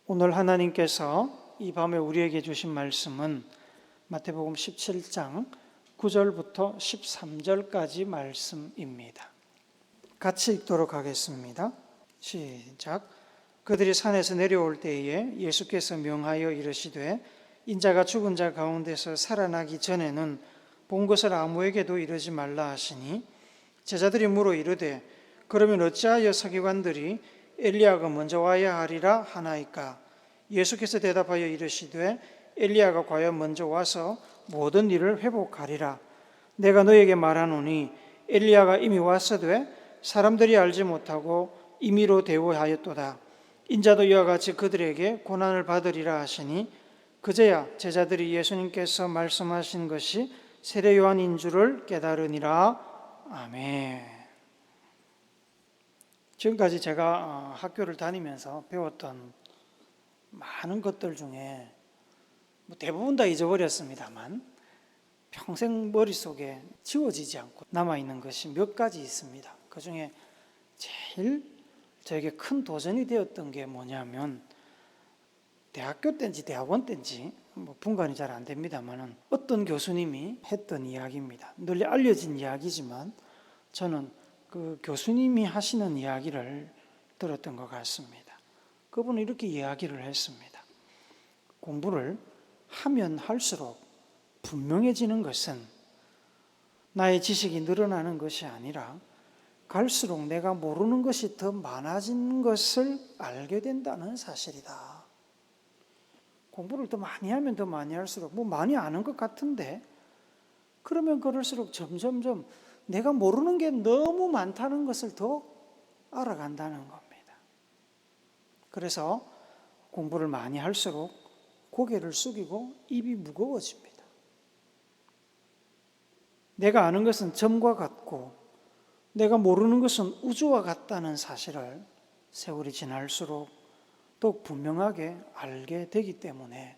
오늘 하나님께서 이 밤에 우리에게 주신 말씀은 마태복음 17장 9절부터 13절까지 말씀입니다. 같이 읽도록 하겠습니다. 시작. 그들이 산에서 내려올 때에 예수께서 명하여 이르시되 인자가 죽은 자 가운데서 살아나기 전에는 본 것을 아무에게도 이르지 말라 하시니 제자들이 물어 이르되 그러면 어찌하여 서기관들이 엘리야가 먼저 와야 하리라 하나이까? 예수께서 대답하여 이르시되 엘리야가 과연 먼저 와서 모든 일을 회복하리라. 내가 너에게 말하노니 엘리야가 이미 왔으되 사람들이 알지 못하고 임의로 대우하였도다. 인자도 이와 같이 그들에게 고난을 받으리라 하시니 그제야 제자들이 예수님께서 말씀하신 것이 세례 요한인 줄을 깨달으니라. 아멘. 지금까지 제가 학교를 다니면서 배웠던 많은 것들 중에 대부분 다 잊어버렸습니다만 평생 머릿속에 지워지지 않고 남아있는 것이 몇 가지 있습니다. 그 중에 제일 저에게 큰 도전이 되었던 게 뭐냐면 대학교 때인지 대학원 때인지 분간이 잘 안 됩니다만 어떤 교수님이 했던 이야기입니다. 널리 알려진 이야기지만 저는 그 교수님이 하시는 이야기를 들었던 것 같습니다. 그분은 이렇게 이야기를 했습니다. 공부를 하면 할수록 분명해지는 것은 나의 지식이 늘어나는 것이 아니라 갈수록 내가 모르는 것이 더 많아지는 것을 알게 된다는 사실이다. 공부를 더 많이 하면 더 많이 할수록 많이 아는 것 같은데 그러면 그럴수록 점점점 내가 모르는 게 너무 많다는 것을 더 알아간다는 겁니다. 그래서 공부를 많이 할수록 고개를 숙이고 입이 무거워집니다. 내가 아는 것은 점과 같고 내가 모르는 것은 우주와 같다는 사실을 세월이 지날수록 더욱 분명하게 알게 되기 때문에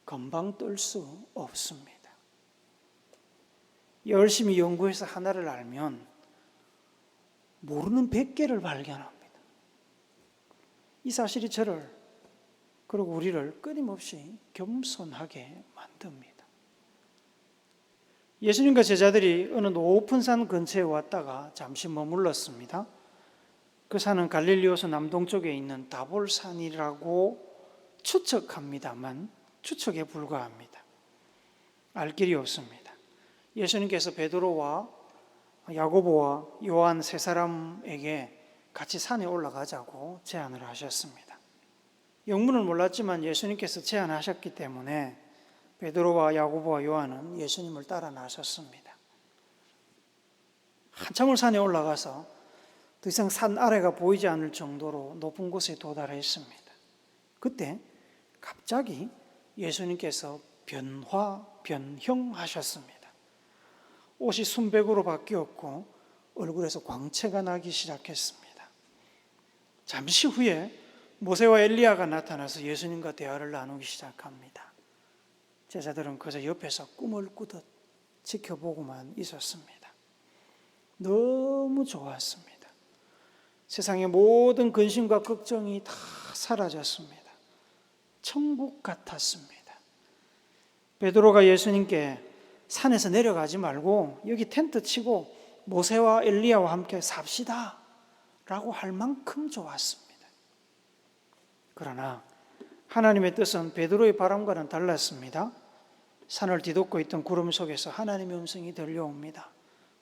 금방 뜰 수 없습니다. 열심히 연구해서 하나를 알면 모르는 100개를 발견합니다. 이 사실이 저를 그리고 우리를 끊임없이 겸손하게 만듭니다. 예수님과 제자들이 어느 높은 산 근처에 왔다가 잠시 머물렀습니다. 그 산은 갈릴리호수 남동쪽에 있는 다볼산이라고 추측합니다만 추측에 불과합니다. 알 길이 없습니다. 예수님께서 베드로와 야고보와 요한 세 사람에게 같이 산에 올라가자고 제안을 하셨습니다. 영문을 몰랐지만 예수님께서 제안하셨기 때문에 베드로와 야고보와 요한은 예수님을 따라 나섰습니다. 한참을 산에 올라가서 더 이상 산 아래가 보이지 않을 정도로 높은 곳에 도달했습니다. 그때 갑자기 예수님께서 변형하셨습니다. 옷이 순백으로 바뀌었고 얼굴에서 광채가 나기 시작했습니다. 잠시 후에 모세와 엘리야가 나타나서 예수님과 대화를 나누기 시작합니다. 제자들은 그저 옆에서 꿈을 꾸듯 지켜보고만 있었습니다. 너무 좋았습니다. 세상의 모든 근심과 걱정이 다 사라졌습니다. 천국 같았습니다. 베드로가 예수님께 산에서 내려가지 말고 여기 텐트 치고 모세와 엘리야와 함께 삽시다 라고 할 만큼 좋았습니다. 그러나 하나님의 뜻은 베드로의 바람과는 달랐습니다. 산을 뒤덮고 있던 구름 속에서 하나님의 음성이 들려옵니다.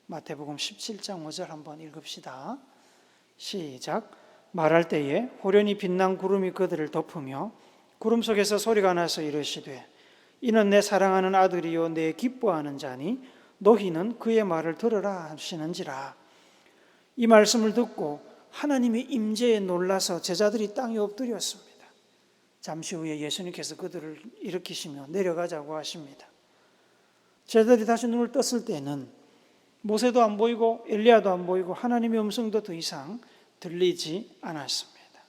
마태복음 17장 5절 한번 읽읍시다. 시작. 말할 때에 호련히 빛난 구름이 그들을 덮으며 구름 속에서 소리가 나서 이르시되 이는 내 사랑하는 아들이요 내 기뻐하는 자니 너희는 그의 말을 들으라 하시는지라. 이 말씀을 듣고 하나님의 임재에 놀라서 제자들이 땅에 엎드렸습니다. 잠시 후에 예수님께서 그들을 일으키시며 내려가자고 하십니다. 제자들이 다시 눈을 떴을 때는 모세도 안 보이고 엘리야도 안 보이고 하나님의 음성도 더 이상 들리지 않았습니다.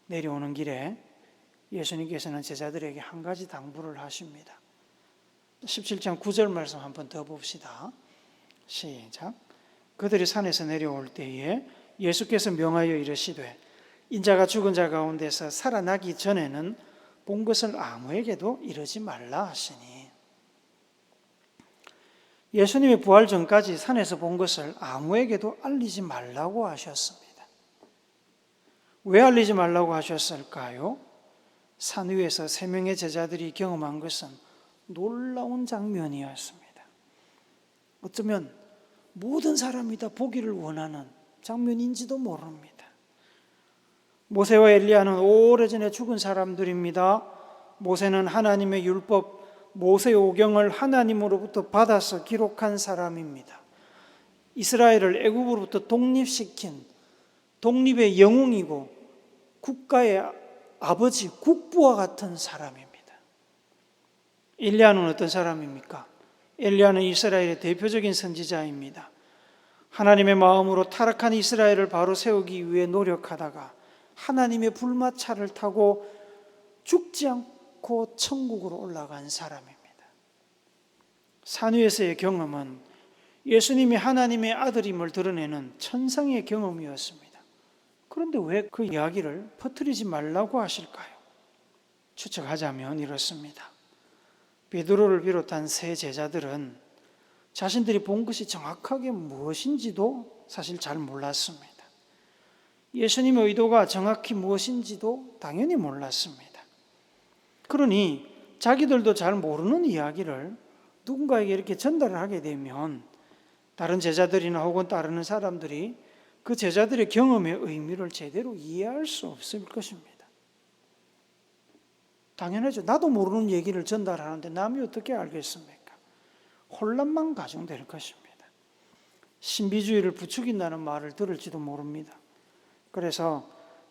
내려오는 길에 예수님께서는 제자들에게 한 가지 당부를 하십니다. 17장 9절 말씀 한번 더 봅시다. 시작. 그들이 산에서 내려올 때에 예수께서 명하여 이르시되 인자가 죽은 자 가운데서 살아나기 전에는 본 것을 아무에게도 이르지 말라 하시니, 예수님의 부활 전까지 산에서 본 것을 아무에게도 알리지 말라고 하셨습니다. 왜 알리지 말라고 하셨을까요? 산 위에서 3명의 제자들이 경험한 것은 놀라운 장면이었습니다. 어쩌면 모든 사람이 다 보기를 원하는 장면인지도 모릅니다. 모세와 엘리야는 오래전에 죽은 사람들입니다. 모세는 하나님의 율법, 모세오경을 하나님으로부터 받아서 기록한 사람입니다. 이스라엘을 애굽으로부터 독립시킨 독립의 영웅이고 국가의 아버지, 국부와 같은 사람입니다. 엘리야는 어떤 사람입니까? 엘리야는 이스라엘의 대표적인 선지자입니다. 하나님의 마음으로 타락한 이스라엘을 바로 세우기 위해 노력하다가 하나님의 불마차를 타고 죽지 않고 천국으로 올라간 사람입니다. 산 위에서의 경험은 예수님이 하나님의 아들임을 드러내는 천상의 경험이었습니다. 그런데 왜 그 이야기를 퍼뜨리지 말라고 하실까요? 추측하자면 이렇습니다. 베드로를 비롯한 세 제자들은 자신들이 본 것이 정확하게 무엇인지도 사실 잘 몰랐습니다. 예수님의 의도가 정확히 무엇인지도 당연히 몰랐습니다. 그러니 자기들도 잘 모르는 이야기를 누군가에게 이렇게 전달을 하게 되면 다른 제자들이나 혹은 따르는 사람들이 그 제자들의 경험의 의미를 제대로 이해할 수 없을 것입니다. 당연하죠. 나도 모르는 얘기를 전달하는데 남이 어떻게 알겠습니까? 혼란만 가중될 것입니다. 신비주의를 부추긴다는 말을 들을지도 모릅니다. 그래서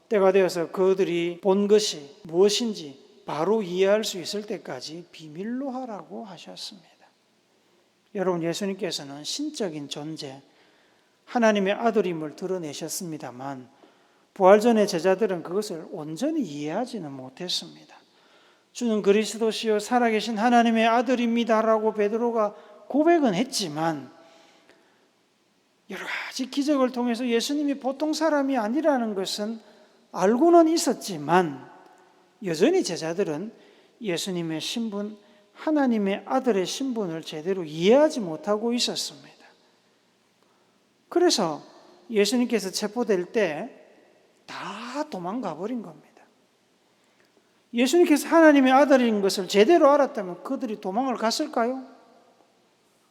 때가 되어서 그들이 본 것이 무엇인지 바로 이해할 수 있을 때까지 비밀로 하라고 하셨습니다. 여러분, 예수님께서는 신적인 존재, 하나님의 아들임을 드러내셨습니다만 부활 전에 제자들은 그것을 온전히 이해하지는 못했습니다. 주는 그리스도시요 살아계신 하나님의 아들입니다라고 베드로가 고백은 했지만 여러 가지 기적을 통해서 예수님이 보통 사람이 아니라는 것은 알고는 있었지만 여전히 제자들은 예수님의 신분, 하나님의 아들의 신분을 제대로 이해하지 못하고 있었습니다. 그래서 예수님께서 체포될 때 다 도망가 버린 겁니다. 예수님께서 하나님의 아들인 것을 제대로 알았다면 그들이 도망을 갔을까요?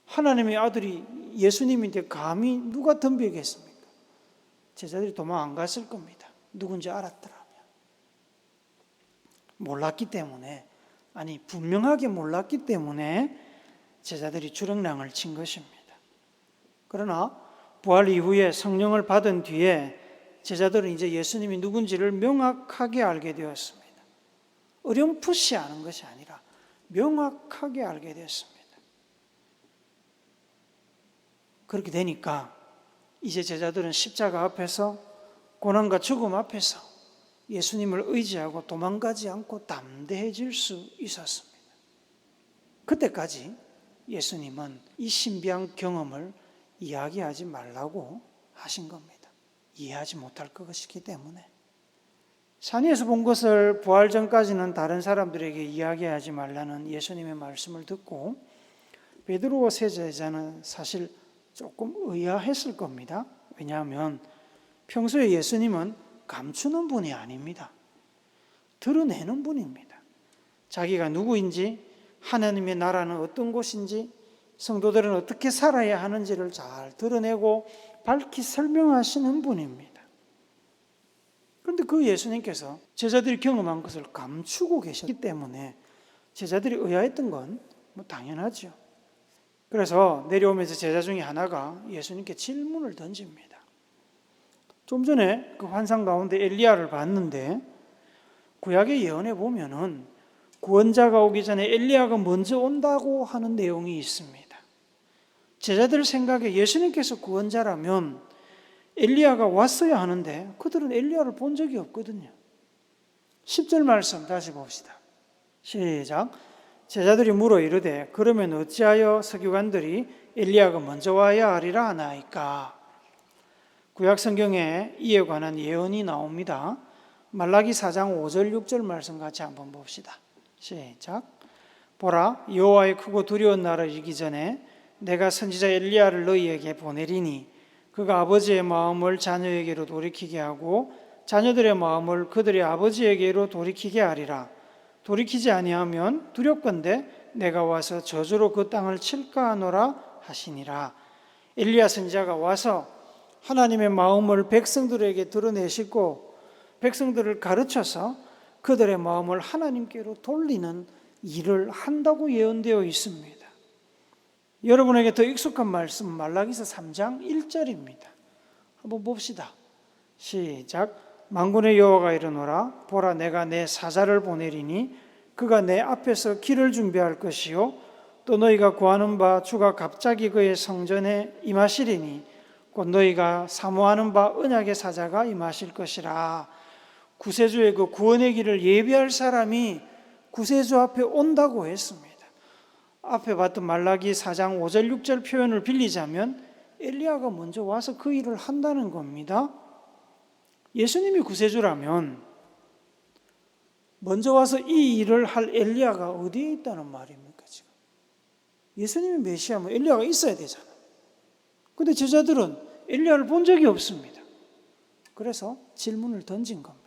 하나님의 아들이 예수님인데 감히 누가 덤비겠습니까? 제자들이 도망 안 갔을 겁니다. 누군지 알았더라면. 몰랐기 때문에, 아니 분명하게 몰랐기 때문에 제자들이 주렁랑을 친 것입니다. 그러나 부활 이후에 성령을 받은 뒤에 제자들은 이제 예수님이 누군지를 명확하게 알게 되었습니다. 어렴풋이 아는 것이 아니라 명확하게 알게 되었습니다. 그렇게 되니까 이제 제자들은 십자가 앞에서 고난과 죽음 앞에서 예수님을 의지하고 도망가지 않고 담대해질 수 있었습니다. 그때까지 예수님은 이 신비한 경험을 이야기하지 말라고 하신 겁니다. 이해하지 못할 것이기 때문에. 산 위에서 본 것을 부활 전까지는 다른 사람들에게 이야기하지 말라는 예수님의 말씀을 듣고 베드로와 세 제자는 사실 조금 의아했을 겁니다. 왜냐하면 평소에 예수님은 감추는 분이 아닙니다. 드러내는 분입니다. 자기가 누구인지, 하나님의 나라는 어떤 곳인지, 성도들은 어떻게 살아야 하는지를 잘 드러내고 밝히 설명하시는 분입니다. 그런데 그 예수님께서 제자들이 경험한 것을 감추고 계셨기 때문에 제자들이 의아했던 건 당연하죠. 그래서 내려오면서 제자 중에 하나가 예수님께 질문을 던집니다. 좀 전에 그 환상 가운데 엘리야를 봤는데 구약의 예언에 보면은 구원자가 오기 전에 엘리야가 먼저 온다고 하는 내용이 있습니다. 제자들 생각에 예수님께서 구원자라면 엘리야가 왔어야 하는데 그들은 엘리야를 본 적이 없거든요. 10절 말씀 다시 봅시다. 시작. 제자들이 물어 이르되 그러면 어찌하여 서기관들이 엘리야가 먼저 와야 하리라 하나이까. 구약 성경에 이에 관한 예언이 나옵니다. 말라기 4장 5절 6절 말씀 같이 한번 봅시다. 시작. 보라, 여호와의 크고 두려운 날을 이기 전에 내가 선지자 엘리야를 너희에게 보내리니 그가 아버지의 마음을 자녀에게로 돌이키게 하고 자녀들의 마음을 그들의 아버지에게로 돌이키게 하리라. 돌이키지 아니하면 두렵건대 내가 와서 저주로 그 땅을 칠까 하노라 하시니라. 엘리야 선지자가 와서 하나님의 마음을 백성들에게 드러내시고 백성들을 가르쳐서 그들의 마음을 하나님께로 돌리는 일을 한다고 예언되어 있습니다. 여러분에게 더 익숙한 말씀 말라기서 3장 1절입니다. 한번 봅시다. 시작. 만군의 여호와가 이르노라. 보라, 내가 내 사자를 보내리니 그가 내 앞에서 길을 준비할 것이요 또 너희가 구하는 바 주가 갑자기 그의 성전에 임하시리니 곧 너희가 사모하는 바 언약의 사자가 임하실 것이라. 구세주의 그 구원의 길을 예비할 사람이 구세주 앞에 온다고 했습니다. 앞에 봤던 말라기 4장 5절 6절 표현을 빌리자면 엘리야가 먼저 와서 그 일을 한다는 겁니다. 예수님이 구세주라면 먼저 와서 이 일을 할 엘리야가 어디에 있다는 말입니까? 지금 예수님이 메시아면 엘리야가 있어야 되잖아요. 그런데 제자들은 엘리야를 본 적이 없습니다. 그래서 질문을 던진 겁니다.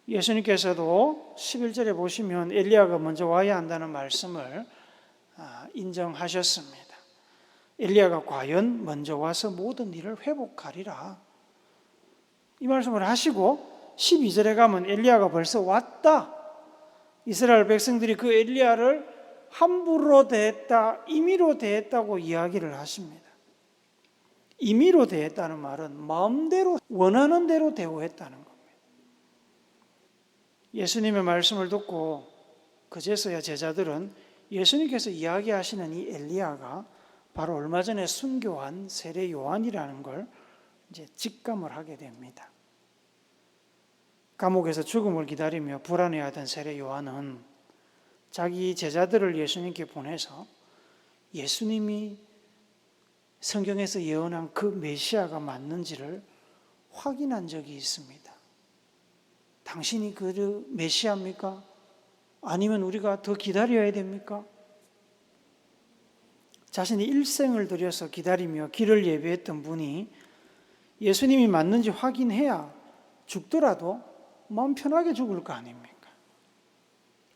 예수님께서도 11절에 보시면 엘리야가 먼저 와야 한다는 말씀을 인정하셨습니다. 엘리야가 과연 먼저 와서 모든 일을 회복하리라. 이 말씀을 하시고 12절에 가면 엘리야가 벌써 왔다. 이스라엘 백성들이 그 엘리야를 함부로 대했다, 임의로 대했다고 이야기를 하십니다. 임의로 대했다는 말은 마음대로 원하는 대로 대우했다는 겁니다. 예수님의 말씀을 듣고 그제서야 제자들은 예수님께서 이야기하시는 이 엘리야가 바로 얼마 전에 순교한 세례 요한이라는 걸 이제 직감을 하게 됩니다. 감옥에서 죽음을 기다리며 불안해하던 세례 요한은 자기 제자들을 예수님께 보내서 예수님이 성경에서 예언한 그 메시아가 맞는지를 확인한 적이 있습니다. 당신이 그 메시아입니까? 아니면 우리가 더 기다려야 됩니까? 자신이 일생을 들여서 기다리며 길을 예비했던 분이 예수님이 맞는지 확인해야 죽더라도 마음 편하게 죽을 거 아닙니까?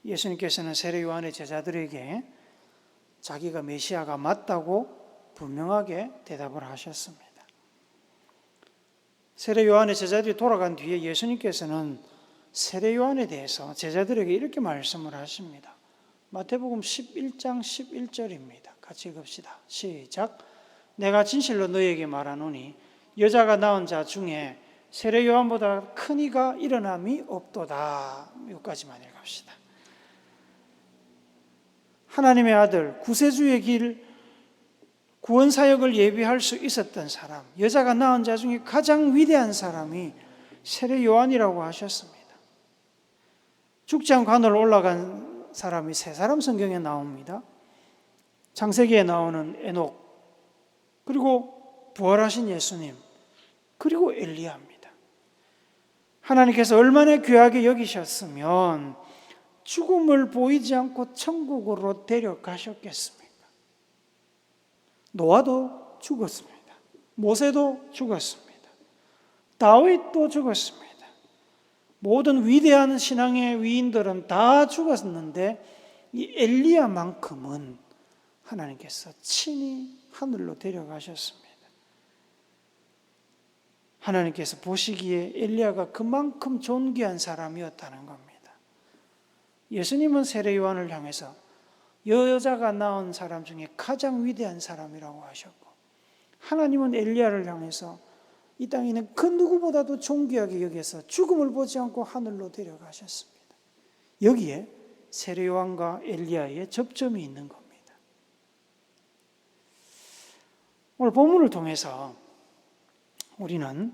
예수님께서는 세례 요한의 제자들에게 자기가 메시아가 맞다고 분명하게 대답을 하셨습니다. 세례 요한의 제자들이 돌아간 뒤에 예수님께서는 세례 요한에 대해서 제자들에게 이렇게 말씀을 하십니다. 마태복음 11장 11절입니다. 같이 읽읍시다. 시작. 내가 진실로 너희에게 말하노니 여자가 낳은 자 중에 세례 요한보다 큰 이가 일어남이 없도다. 여기까지만 읽읍시다. 하나님의 아들 구세주의 길 구원 사역을 예비할 수 있었던 사람, 여자가 낳은 자 중에 가장 위대한 사람이 세례 요한이라고 하셨습니다. 죽지 않고 하늘로 올라간 사람이 세 사람 성경에 나옵니다. 창세기에 나오는 에녹, 그리고 부활하신 예수님, 그리고 엘리야입니다. 하나님께서 얼마나 귀하게 여기셨으면 죽음을 보이지 않고 천국으로 데려가셨겠습니까? 노아도 죽었습니다. 모세도 죽었습니다. 다윗도 죽었습니다. 모든 위대한 신앙의 위인들은 다 죽었는데 이 엘리야만큼은 하나님께서 친히 하늘로 데려가셨습니다. 하나님께서 보시기에 엘리야가 그만큼 존귀한 사람이었다는 겁니다. 예수님은 세례 요한을 향해서 여자가 낳은 사람 중에 가장 위대한 사람이라고 하셨고, 하나님은 엘리야를 향해서 이 땅에 있는 그 누구보다도 존귀하게 여겨서 죽음을 보지 않고 하늘로 데려가셨습니다. 여기에 세례 요한과 엘리야의 접점이 있는 겁니다. 오늘 본문을 통해서 우리는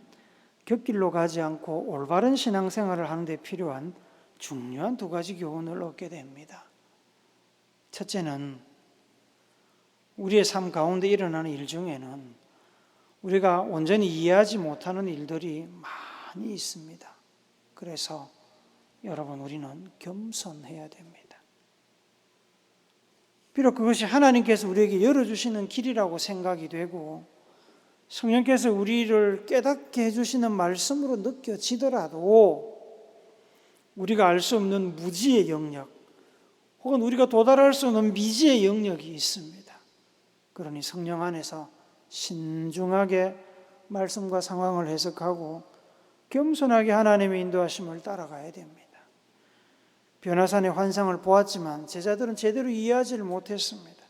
곁길로 가지 않고 올바른 신앙생활을 하는 데 필요한 중요한 두 가지 교훈을 얻게 됩니다. 첫째는 우리의 삶 가운데 일어나는 일 중에는 우리가 온전히 이해하지 못하는 일들이 많이 있습니다. 그래서 여러분, 우리는 겸손해야 됩니다. 비록 그것이 하나님께서 우리에게 열어주시는 길이라고 생각이 되고 성령께서 우리를 깨닫게 해주시는 말씀으로 느껴지더라도 우리가 알 수 없는 무지의 영역 혹은 우리가 도달할 수 없는 미지의 영역이 있습니다. 그러니 성령 안에서 신중하게 말씀과 상황을 해석하고 겸손하게 하나님의 인도하심을 따라가야 됩니다. 변화산의 환상을 보았지만 제자들은 제대로 이해하지를 못했습니다.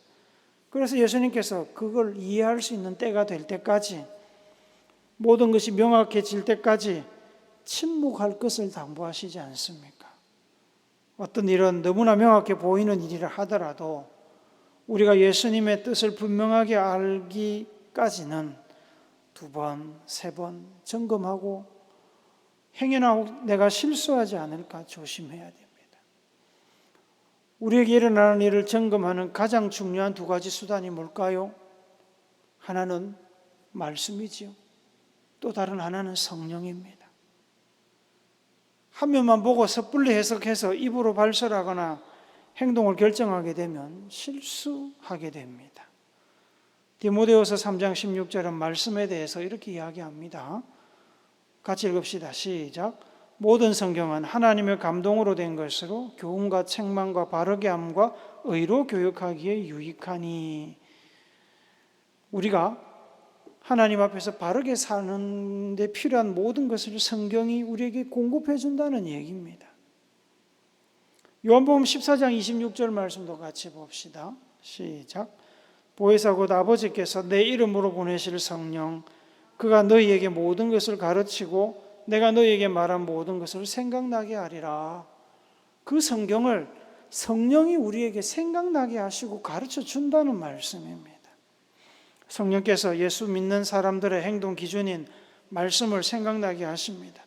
그래서 예수님께서 그걸 이해할 수 있는 때가 될 때까지, 모든 것이 명확해질 때까지 침묵할 것을 당부하시지 않습니까? 어떤 일은 너무나 명확해 보이는 일이라 하더라도 우리가 예수님의 뜻을 분명하게 알기까지는 2번, 3번 점검하고 행여나 내가 실수하지 않을까 조심해야 됩니다. 우리에게 일어나는 일을 점검하는 가장 중요한 2가지 수단이 뭘까요? 하나는 말씀이지요. 또 다른 하나는 성령입니다. 한 면만 보고 섣불리 해석해서 입으로 발설하거나 행동을 결정하게 되면 실수하게 됩니다. 디모데후서 3장 16절은 말씀에 대해서 이렇게 이야기합니다. 같이 읽읍시다. 시작. 모든 성경은 하나님의 감동으로 된 것으로 교훈과 책망과 바르게 함과 의로 교육하기에 유익하니. 우리가 하나님 앞에서 바르게 사는 데 필요한 모든 것을 성경이 우리에게 공급해 준다는 얘기입니다. 요한복음 14장 26절 말씀도 같이 봅시다. 시작. 보혜사 곧 아버지께서 내 이름으로 보내실 성령, 그가 너희에게 모든 것을 가르치고 내가 너희에게 말한 모든 것을 생각나게 하리라. 그 성경을 성령이 우리에게 생각나게 하시고 가르쳐 준다는 말씀입니다. 성령께서 예수 믿는 사람들의 행동 기준인 말씀을 생각나게 하십니다.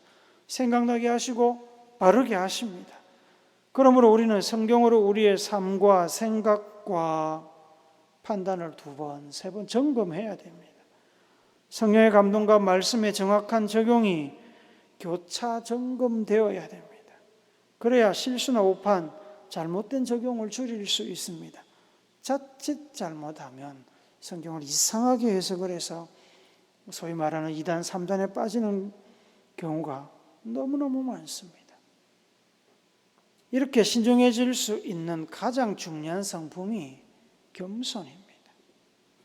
생각나게 하시고 바르게 하십니다. 그러므로 우리는 성경으로 우리의 삶과 생각과 판단을 2번, 3번 점검해야 됩니다. 성령의 감동과 말씀의 정확한 적용이 교차 점검되어야 됩니다. 그래야 실수나 오판, 잘못된 적용을 줄일 수 있습니다. 자칫 잘못하면 성경을 이상하게 해석을 해서 소위 말하는 2단, 3단에 빠지는 경우가 너무너무 많습니다. 이렇게 신중해질 수 있는 가장 중요한 성품이 겸손입니다.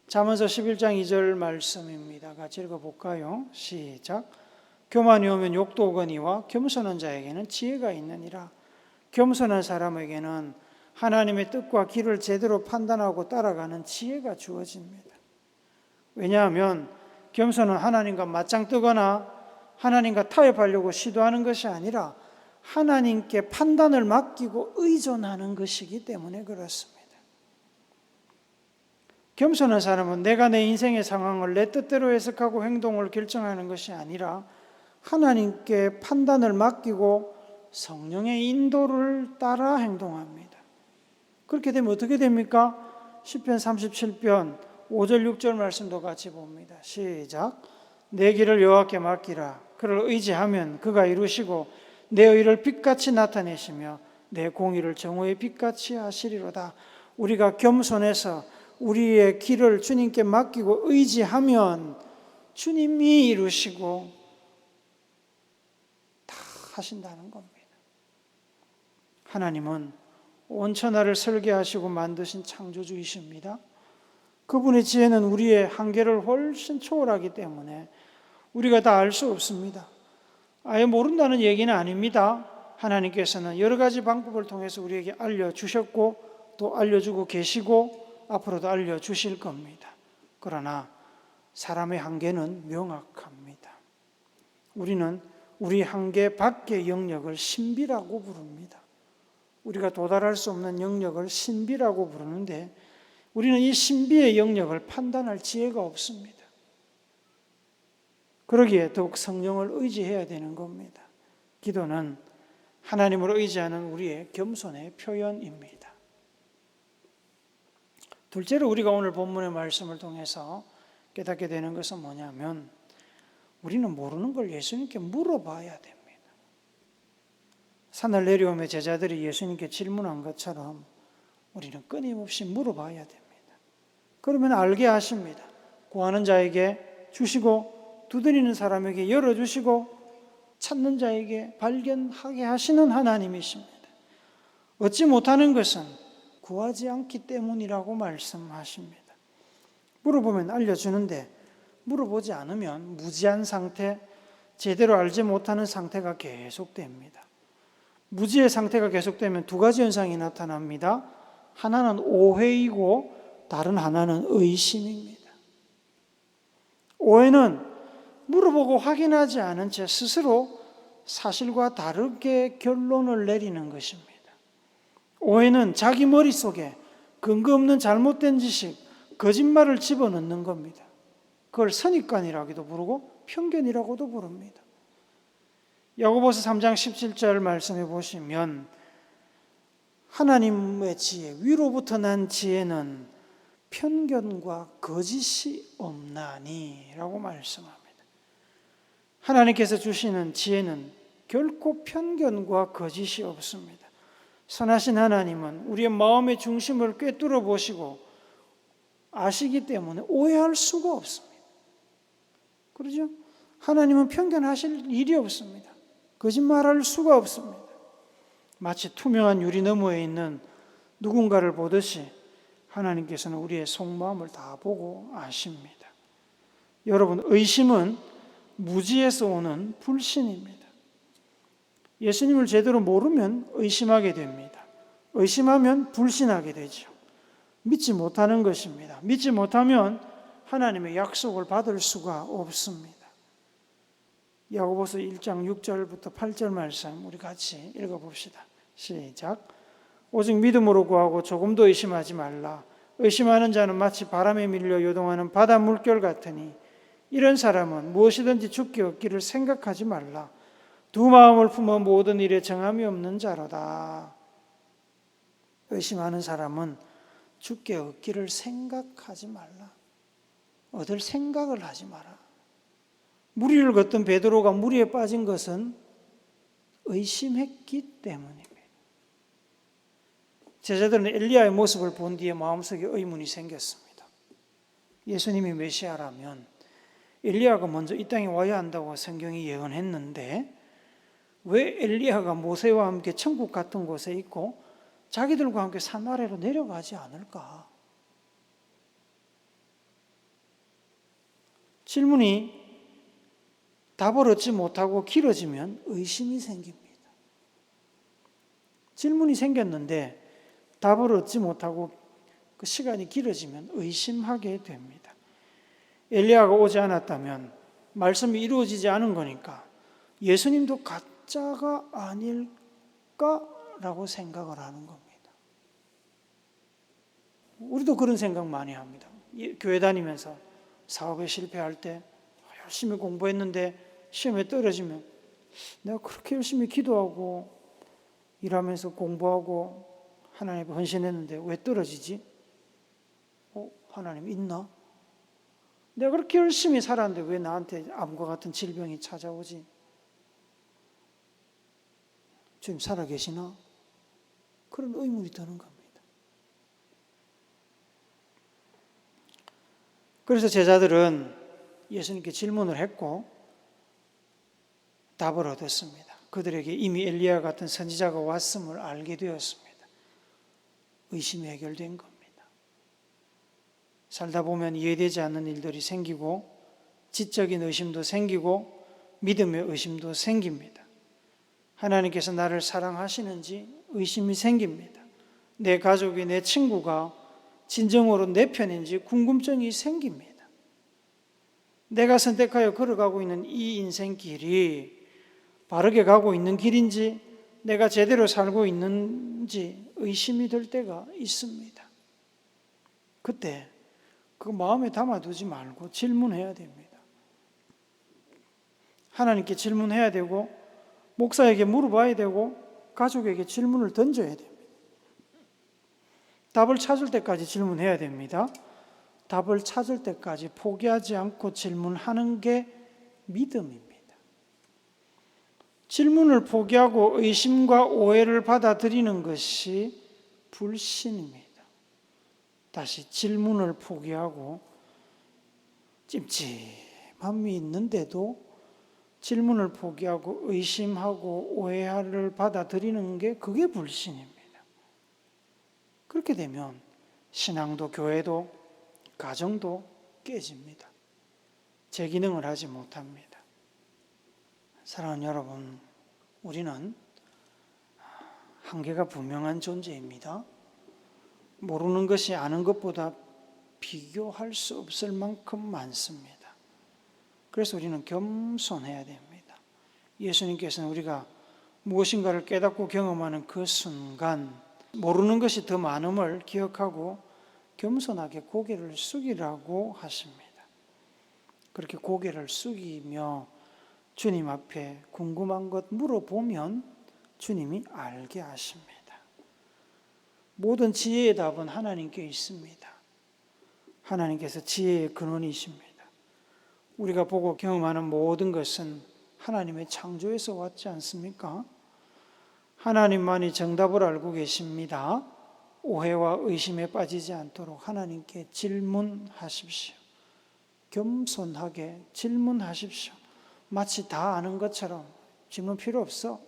잠언서 11장 2절 말씀입니다. 같이 읽어볼까요? 시작. 교만이 오면 욕도 오거니와 겸손한 자에게는 지혜가 있느니라. 겸손한 사람에게는 하나님의 뜻과 길을 제대로 판단하고 따라가는 지혜가 주어집니다. 왜냐하면 겸손은 하나님과 맞짱 뜨거나 하나님과 타협하려고 시도하는 것이 아니라 하나님께 판단을 맡기고 의존하는 것이기 때문에 그렇습니다. 겸손한 사람은 내가 내 인생의 상황을 내 뜻대로 해석하고 행동을 결정하는 것이 아니라 하나님께 판단을 맡기고 성령의 인도를 따라 행동합니다. 그렇게 되면 어떻게 됩니까? 시편 37편 5절 6절 말씀도 같이 봅니다. 시작. 내 길을 여호와께 맡기라. 그를 의지하면 그가 이루시고 내 의를 빛같이 나타내시며 내 공의를 정오의 빛같이 하시리로다. 우리가 겸손해서 우리의 길을 주님께 맡기고 의지하면 주님이 이루시고 다 하신다는 겁니다. 하나님은 온 천하를 설계하시고 만드신 창조주이십니다. 그분의 지혜는 우리의 한계를 훨씬 초월하기 때문에 우리가 다 알 수 없습니다. 아예 모른다는 얘기는 아닙니다. 하나님께서는 여러 가지 방법을 통해서 우리에게 알려주셨고 또 알려주고 계시고 앞으로도 알려주실 겁니다. 그러나 사람의 한계는 명확합니다. 우리는 우리 한계 밖의 영역을 신비라고 부릅니다. 우리가 도달할 수 없는 영역을 신비라고 부르는데 우리는 이 신비의 영역을 판단할 지혜가 없습니다. 그러기에 더욱 성령을 의지해야 되는 겁니다. 기도는 하나님을 의지하는 우리의 겸손의 표현입니다. 둘째로 우리가 오늘 본문의 말씀을 통해서 깨닫게 되는 것은 뭐냐면 우리는 모르는 걸 예수님께 물어봐야 됩니다. 산을 내려오며 제자들이 예수님께 질문한 것처럼 우리는 끊임없이 물어봐야 됩니다. 그러면 알게 하십니다. 구하는 자에게 주시고 두드리는 사람에게 열어주시고 찾는 자에게 발견하게 하시는 하나님이십니다. 얻지 못하는 것은 구하지 않기 때문이라고 말씀하십니다. 물어보면 알려주는데 물어보지 않으면 무지한 상태, 제대로 알지 못하는 상태가 계속됩니다. 무지의 상태가 계속되면 두 가지 현상이 나타납니다. 하나는 오해이고 다른 하나는 의심입니다. 오해는 물어보고 확인하지 않은 채 스스로 사실과 다르게 결론을 내리는 것입니다. 오해는 자기 머릿속에 근거 없는 잘못된 지식, 거짓말을 집어넣는 겁니다. 그걸 선입관이라고도 부르고 편견이라고도 부릅니다. 야고보서 3장 17절 말씀해 보시면 하나님의 지혜, 위로부터 난 지혜는 편견과 거짓이 없나니 라고 말씀합니다. 하나님께서 주시는 지혜는 결코 편견과 거짓이 없습니다. 선하신 하나님은 우리의 마음의 중심을 꿰뚫어 보시고 아시기 때문에 오해할 수가 없습니다. 그렇죠? 하나님은 편견하실 일이 없습니다. 거짓말할 수가 없습니다. 마치 투명한 유리 너머에 있는 누군가를 보듯이 하나님께서는 우리의 속마음을 다 보고 아십니다. 여러분, 의심은 무지에서 오는 불신입니다. 예수님을 제대로 모르면 의심하게 됩니다. 의심하면 불신하게 되죠. 믿지 못하는 것입니다. 믿지 못하면 하나님의 약속을 받을 수가 없습니다. 야고보서 1장 6절부터 8절 말씀 우리 같이 읽어봅시다. 시작. 오직 믿음으로 구하고 조금도 의심하지 말라. 의심하는 자는 마치 바람에 밀려 요동하는 바다 물결 같으니 이런 사람은 무엇이든지 죽게 얻기를 생각하지 말라. 두 마음을 품어 모든 일에 정함이 없는 자로다. 의심하는 사람은 죽게 얻기를 생각하지 말라. 얻을 생각을 하지 마라. 무리를 걷던 베드로가 무리에 빠진 것은 의심했기 때문입니다. 제자들은 엘리야의 모습을 본 뒤에 마음속에 의문이 생겼습니다. 예수님이 메시아라면 엘리야가 먼저 이 땅에 와야 한다고 성경이 예언했는데 왜 엘리야가 모세와 함께 천국 같은 곳에 있고 자기들과 함께 산 아래로 내려가지 않을까? 질문이 답을 얻지 못하고 길어지면 의심이 생깁니다. 질문이 생겼는데 답을 얻지 못하고 그 시간이 길어지면 의심하게 됩니다. 엘리야가 오지 않았다면 말씀이 이루어지지 않은 거니까 예수님도 가짜가 아닐까라고 생각을 하는 겁니다. 우리도 그런 생각 많이 합니다. 교회 다니면서 사업에 실패할 때 열심히 공부했는데 시험에 떨어지면 내가 그렇게 열심히 기도하고 일하면서 공부하고 하나님께 헌신했는데 왜 떨어지지? 하나님 있나? 내가 그렇게 열심히 살았는데 왜 나한테 암과 같은 질병이 찾아오지? 주님 살아계시나? 그런 의문이 드는 겁니다. 그래서 제자들은 예수님께 질문을 했고 답을 얻었습니다. 그들에게 이미 엘리야 같은 선지자가 왔음을 알게 되었습니다. 의심이 해결된 겁니다. 살다 보면 이해되지 않는 일들이 생기고 지적인 의심도 생기고 믿음의 의심도 생깁니다. 하나님께서 나를 사랑하시는지 의심이 생깁니다. 내 가족이, 내 친구가 진정으로 내 편인지 궁금증이 생깁니다. 내가 선택하여 걸어가고 있는 이 인생길이 바르게 가고 있는 길인지 내가 제대로 살고 있는지 의심이 들 때가 있습니다. 그때 그 마음에 담아두지 말고 질문해야 됩니다. 하나님께 질문해야 되고 목사에게 물어봐야 되고 가족에게 질문을 던져야 됩니다. 답을 찾을 때까지 질문해야 됩니다. 답을 찾을 때까지 포기하지 않고 질문하는 게 믿음입니다. 질문을 포기하고 의심과 오해를 받아들이는 것이 불신입니다. 다시 질문을 포기하고 찜찜함이 있는데도 질문을 포기하고 의심하고 오해를 받아들이는 게 그게 불신입니다. 그렇게 되면 신앙도 교회도 가정도 깨집니다. 제 기능을 하지 못합니다. 사랑하는 여러분, 우리는 한계가 분명한 존재입니다. 모르는 것이 아는 것보다 비교할 수 없을 만큼 많습니다. 그래서 우리는 겸손해야 됩니다. 예수님께서는 우리가 무엇인가를 깨닫고 경험하는 그 순간 모르는 것이 더 많음을 기억하고 겸손하게 고개를 숙이라고 하십니다. 그렇게 고개를 숙이며 주님 앞에 궁금한 것 물어보면 주님이 알게 하십니다. 모든 지혜의 답은 하나님께 있습니다. 하나님께서 지혜의 근원이십니다. 우리가 보고 경험하는 모든 것은 하나님의 창조에서 왔지 않습니까? 하나님만이 정답을 알고 계십니다. 오해와 의심에 빠지지 않도록 하나님께 질문하십시오. 겸손하게 질문하십시오. 마치 다 아는 것처럼 질문 필요 없어.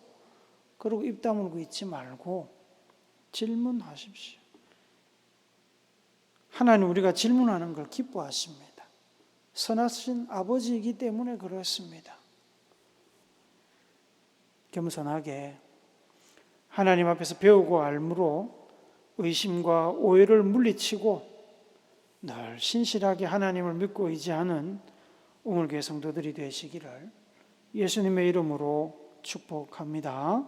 그러고 입 다물고 있지 말고 질문하십시오. 하나님 우리가 질문하는 걸 기뻐하십니다. 선하신 아버지이기 때문에 그렇습니다. 겸손하게 하나님 앞에서 배우고 알므로 의심과 오해를 물리치고 늘 신실하게 하나님을 믿고 의지하는 오물교회 성도들이 되시기를 예수님의 이름으로 축복합니다.